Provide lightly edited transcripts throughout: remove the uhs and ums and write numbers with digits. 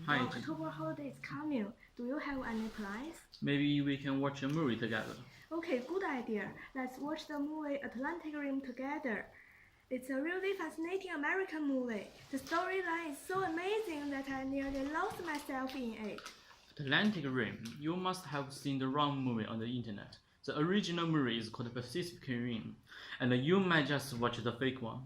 Hi, The Jing. October holiday is coming. Do you have any plans? Maybe we can watch a movie together. Okay, good idea. Let's watch the movie Atlantic Rim together. It's a really fascinating American movie. The storyline is so amazing that I nearly lost myself in it. Atlantic Rim. You must have seen the wrong movie on the internet. The original movie is called Pacific Rim, and you might just watch the fake one.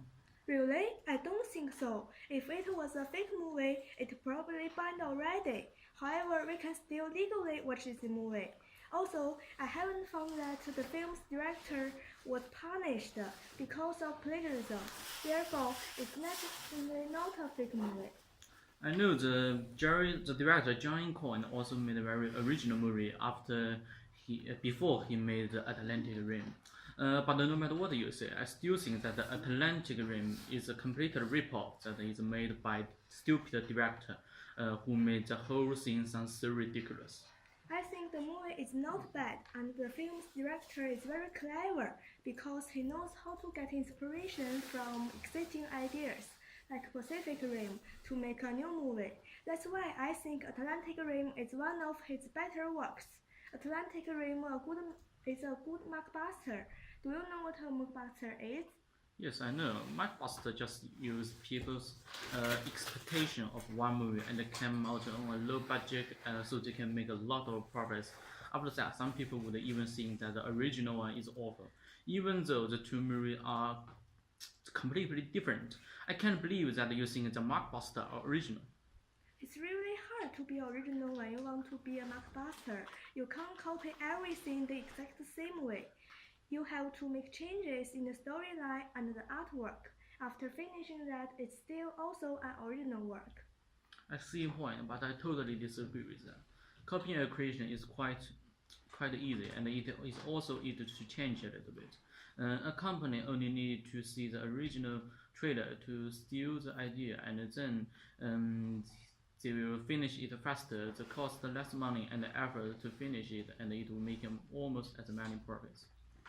Really? I don't think so. If it was a fake movie, it probably banned already. However, we can still legally watch this movie. Also, I haven't found that the film's director was punished because of plagiarism. Therefore, it's necessarily not a fake movie. I know the director Jing Cohen also made a very original movie before he made the Atlantic Rim. But no matter what you say, I still think that the Atlantic Rim is a complete rip-off that is made by stupid director who made the whole thing sound so ridiculous. I think the movie is not bad, and the film's director is very clever because he knows how to get inspiration from existing ideas, like Pacific Rim, to make a new movie. That's why I think Atlantic Rim is one of his better works. Atlantic Rim is a good mockbuster. Do you know what a mockbuster is? Yes, I know. Blockbuster just use people's expectation of one movie and come out on a low budget so they can make a lot of profits. After that, some people would even think that the original one is awful, even though the two movies are completely different. I can't believe that you think the Blockbuster are original. It's really hard to be original when you want to be a mockbuster. You can't copy everything the exact same way. You have to make changes in the storyline and the artwork. After finishing that, it's still also an original work. I see your point, but I totally disagree with that. Copying a creation is quite easy, and it is also easy to change a little bit. A company only needs to see the original trailer to steal the idea, and then they will finish it faster. It costs less money and effort to finish it, and it will make them almost as many profits.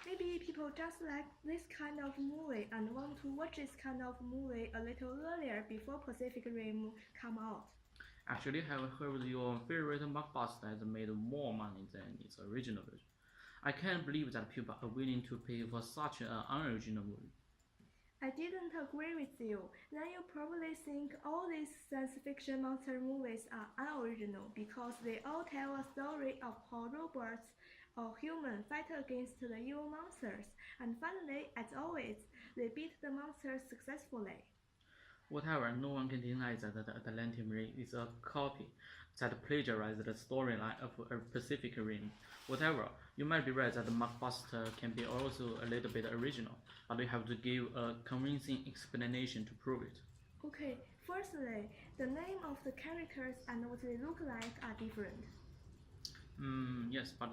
Maybe people just like this kind of movie and want to watch this kind of movie a little earlier before Pacific Rim come out. Actually, have heard your favorite blockbuster has made more money than its original version. I can't believe that people are willing to pay for such an unoriginal movie. I didn't agree with you. Then you probably think all these science fiction monster movies are unoriginal because they all tell a story of how robots or humans fight against the evil monsters, and finally, as always, they beat the monsters successfully. Whatever, no one can deny that the Atlantic Rim is a copy that plagiarized the storyline of a Pacific Rim. Whatever, you might be right that the blockbuster can be also a little bit original, but you have to give a convincing explanation to prove it. Okay, firstly, the name of the characters and what they look like are different. Yes, but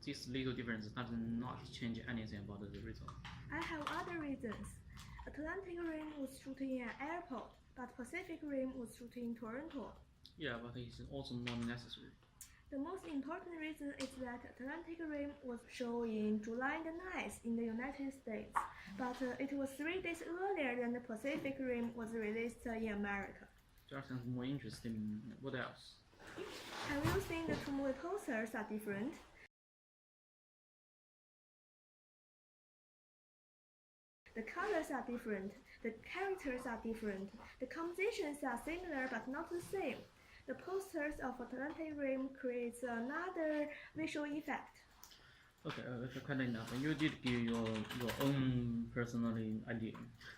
this little difference does not change anything about the result. I have other reasons. Atlantic Rim was shot in an airport, but Pacific Rim was shot in Toronto. Yeah, but it's also not necessary. The most important reason is that Atlantic Rim was shown in July the 9th in the United States, but it was 3 days earlier than the Pacific Rim was released in America. That sounds more interesting. What else? Have you seen the two movie posters are different? The colors are different, the characters are different, the compositions are similar but not the same. The posters of Atlantic Rim creates another visual effect. Okay, quite enough. You did give your own personal idea.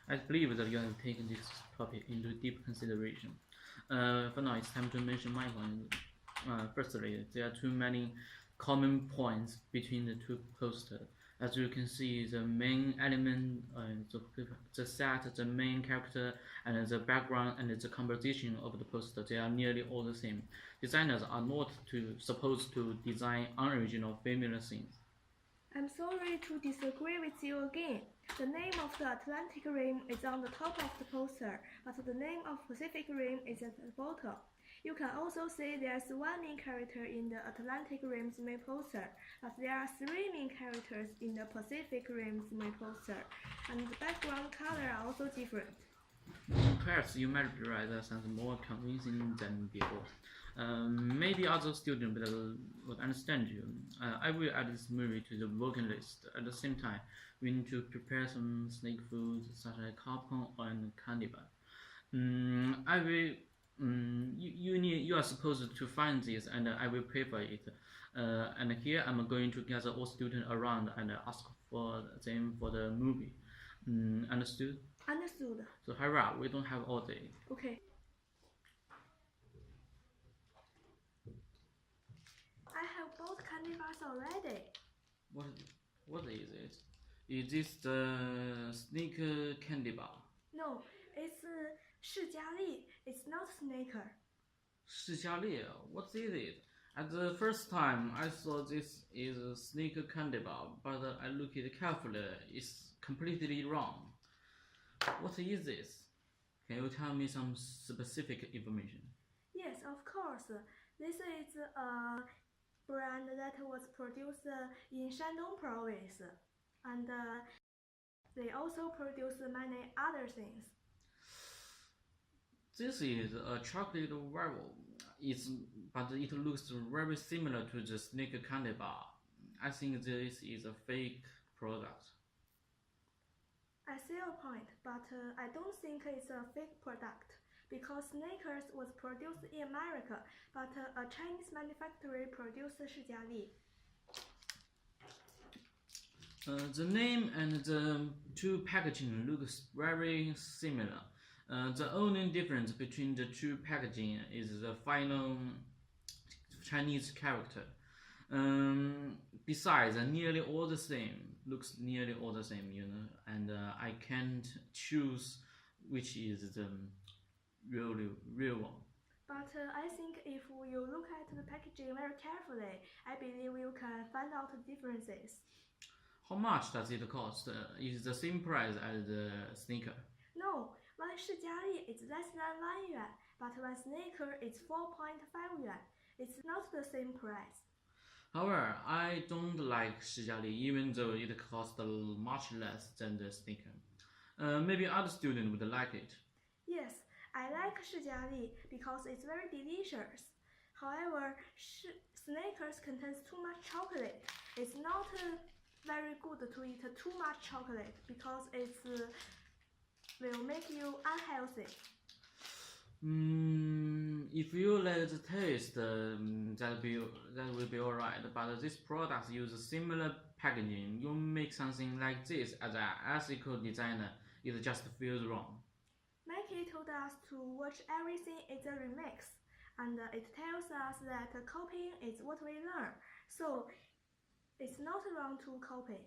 I believe that you have taken this topic into deep consideration. For now, it's time to mention my point. Firstly, there are too many common points between the two posters. As you can see, the main element, the set, the main character, and the background and the composition of the poster, they are nearly all the same. Designers are not supposed to design unoriginal familiar things. I'm sorry to disagree with you again. The name of the Atlantic Rim is on the top of the poster, but the name of Pacific Rim is at the bottom. You can also see there's one main character in the Atlantic Rim's main poster, but there are 3 main characters in the Pacific Rim's main poster, and the background color are also different. Perhaps you might be right, that sounds more convincing than before. Maybe other students will understand you. I will add this movie to the working list. At the same time, we need to prepare some snake foods such as popcorn and candy bar. I will. You are supposed to find this, and I will pay for it. And here I'm going to gather all students around and ask for them for the movie. Understood? Understood. So hurry up, we don't have all day. Okay. I have bought candy bars already. What is it? Is this the sneaker candy bar? No, it's 释迦粒. It's not sneaker. 释迦粒, what is it? At the first time, I thought this is a sneaker candy bar, but I looked at it carefully. It's completely wrong. What is this? Can you tell me some specific information? Yes, of course. This is a brand that was produced in Shandong province, and they also produce many other things. This is a chocolate rival. But it looks very similar to the sneaker candy bar. I think this is a fake product. I see your point, but I don't think it's a fake product because Snickers was produced in America, but a Chinese manufacturer produced 释迦粒. The name and the two packaging looks very similar. The only difference between the two packaging is the final Chinese character. Besides, nearly all the same. Looks nearly all the same, and I can't choose which is the real one. But I think if you look at the packaging very carefully, I believe you can find out the differences. How much does it cost? Is it the same price as the sneaker? No, one 释迦粒is less than 1 yuan, but one sneaker is 4.5 yuan. It's not the same price. However, I don't like 释迦粒, even though it costs much less than the sneaker. Maybe other students would like it. Yes, I like 释迦粒 because it's very delicious. However, Snickers contains too much chocolate. It's not very good to eat too much chocolate because it will make you unhealthy. If you let it taste, that will be alright. But this product uses similar packaging. You make something like this as an ethical designer, it just feels wrong. Mikey told us to watch everything is a remix, and it tells us that copying is what we learn. So it's not wrong to copy.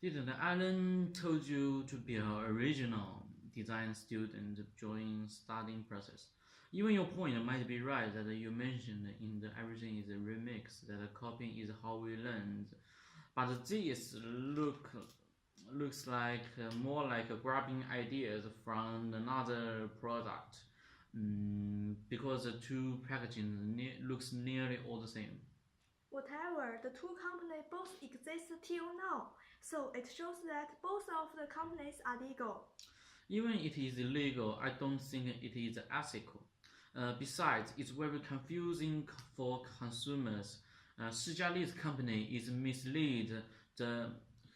Didn't Alan told you to be an original design student during studying process? Even your point might be right that you mentioned in the everything is a remix, that copying is how we learn. But this looks like more like grabbing ideas from another product, because the two packaging looks nearly all the same. Whatever, the two companies both exist till now, so it shows that both of the companies are legal. Even if it is illegal, I don't think it is ethical. Besides, it's very confusing for consumers. 释迦粒 company is mislead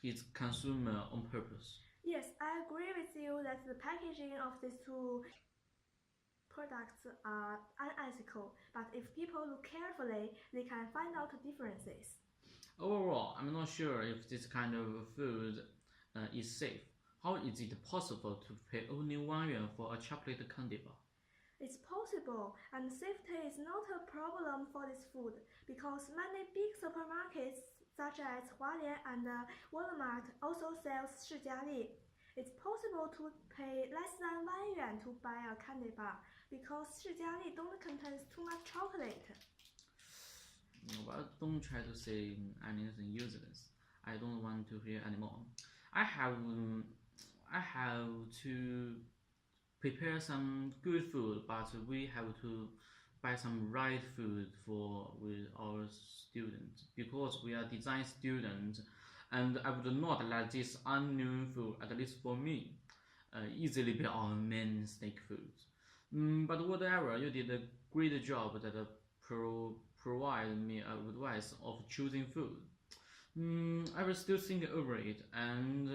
his consumer on purpose. Yes, I agree with you that the packaging of these two products are unethical, but if people look carefully, they can find out differences. Overall, I'm not sure if this kind of food is safe. How is it possible to pay only 1 yuan for a chocolate candy bar? It's possible, and safety is not a problem for this food because many big supermarkets such as Hualian and Walmart also sell 释迦粒. It's possible to pay less than 1 yuan to buy a candy bar because 释迦粒don't contain too much chocolate. But don't try to say anything useless. I don't want to hear anymore. I have to prepare some good food, but we have to buy some right food with our students because we are design students, and I would not let this unknown food, at least for me, easily be our main snake food. But whatever, you did a great job that provide me advice of choosing food. I will still think over it and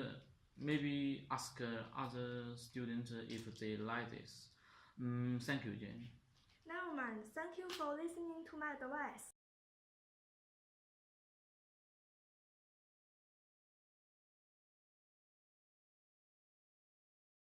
maybe ask other students if they like this. Thank you, Jane. Never mind, thank you for listening to my advice.